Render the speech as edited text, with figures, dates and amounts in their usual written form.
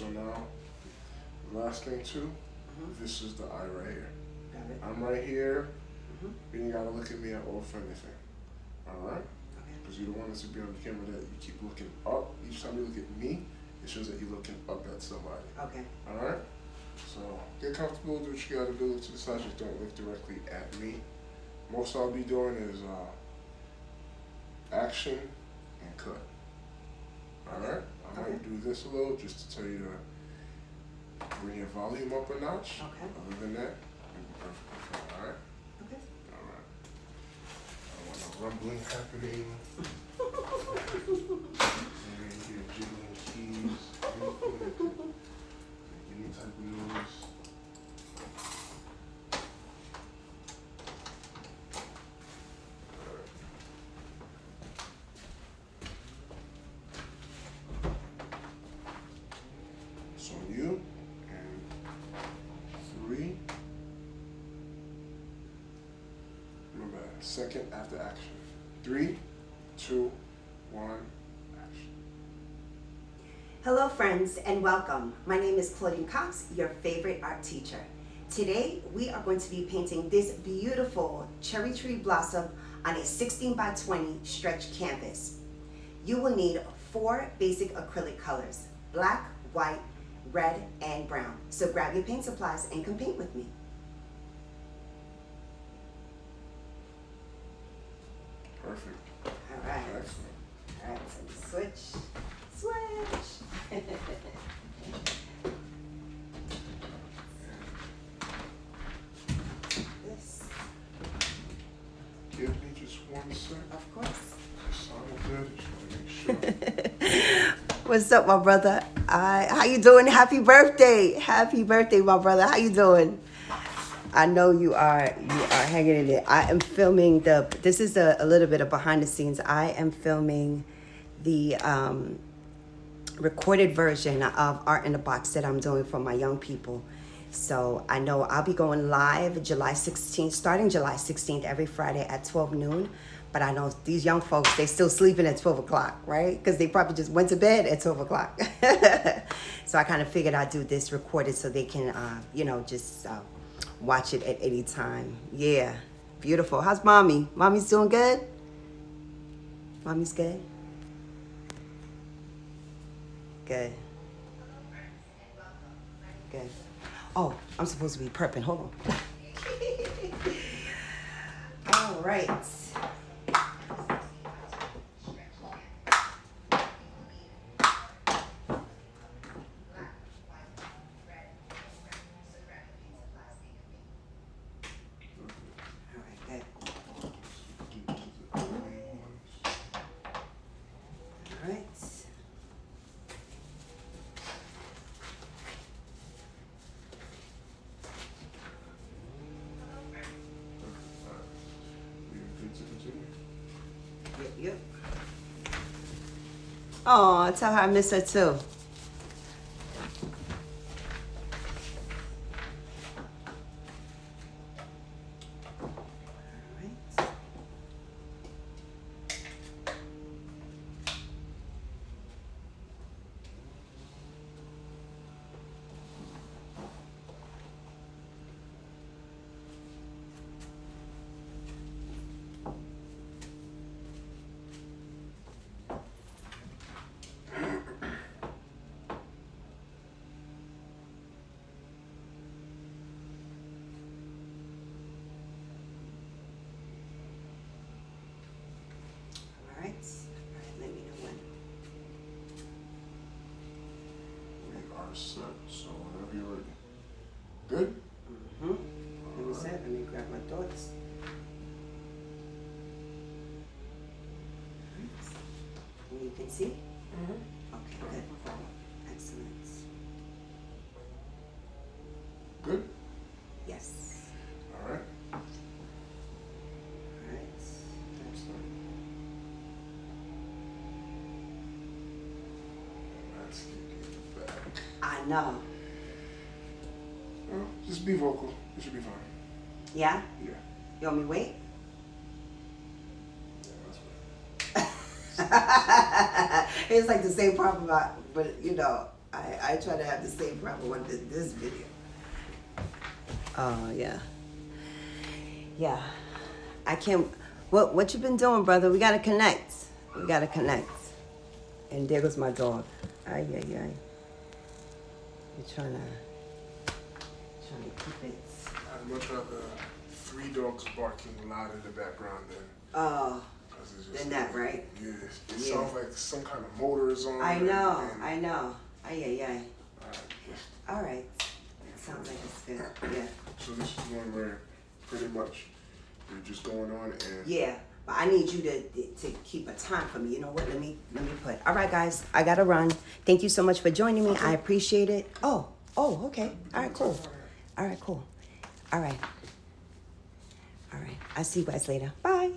So now, last thing too, this is the eye right here. Got it. I'm right here, Mhm. and you gotta look at me at all for anything. Alright? Okay. Because you don't want it to be on the camera that you keep looking up. Each time you look at me, it shows that you're looking up at somebody. Okay. Alright? So get comfortable, do what you gotta do, look to the side, just don't look directly at me. Most I'll be doing is action and cut. Alright? I might do this a little just to tell you to bring your volume up a notch. Okay. Other than that, you'll be perfectly fine. Alright? Okay. Alright. I don't want no rumbling happening. Any jiggling keys, anything, any type of noise. So you and 3. Remember, second after action. 3, 2, 1, action. Hello friends and welcome. My name is Claudine Cox, your favorite art teacher. Today we are going to be painting this beautiful cherry tree blossom on a 16 by 20 stretch canvas. You will need 4 basic acrylic colors: black, white, red, and brown. So grab your paint supplies and come paint with me. Perfect. All right. Excellent. All right, so switch. This, Give me just 1 sec. of course. Sound good. Just want to make sure. What's up, my brother? How you doing? Happy birthday! Happy birthday, my brother. How you doing? I know you are hanging in there. I am filming this is a little bit of behind the scenes. I am filming the recorded version of Art in the Box that I'm doing for my young people. So I know I'll be going live July 16th, starting July 16th every Friday at 12 noon. But I know these young folks, they still sleeping at 12 o'clock, right? Because they probably just went to bed at 12 o'clock. So I kind of figured I'd do this recorded so they can, just watch it at any time. Yeah, beautiful. How's mommy? Mommy's doing good? Mommy's good? Good. Good. Oh, I'm supposed to be prepping. Hold on. All right. Yep. Oh, tell her I miss her too. Let me know when. We are set, so whenever you're ready. Good? Let me set. Let me grab my thoughts. And you can see? Okay, good. Excellent. Good? Yes. All right. All right. Excellent. Let's get back. I know. Well, just be vocal. You should be fine. Yeah? Yeah. You want me to wait? Yeah, that's right. It's like the same problem, but I try to have the same problem on this video. Oh, yeah. Yeah. I can't... What you been doing, brother? We got to connect. We got to connect. And there goes my dog. Ay, ay, ay. You're trying to keep it... I'd much rather 3 dogs barking loud in the background than... Oh, Just, than that, right? Yeah, it sounds like some kind of motor is on. I know. Ay, ay, ay. Just, All right. It sounds like it's good. Yeah. so this is one where pretty much you're just going on and... Yeah, but I need you to keep a time for me. You know what? Let me put. All right, guys. I got to run. Thank you so much for joining me. I appreciate it. Oh, okay. All right, cool. All right, cool. All right. I'll see you guys later. Bye.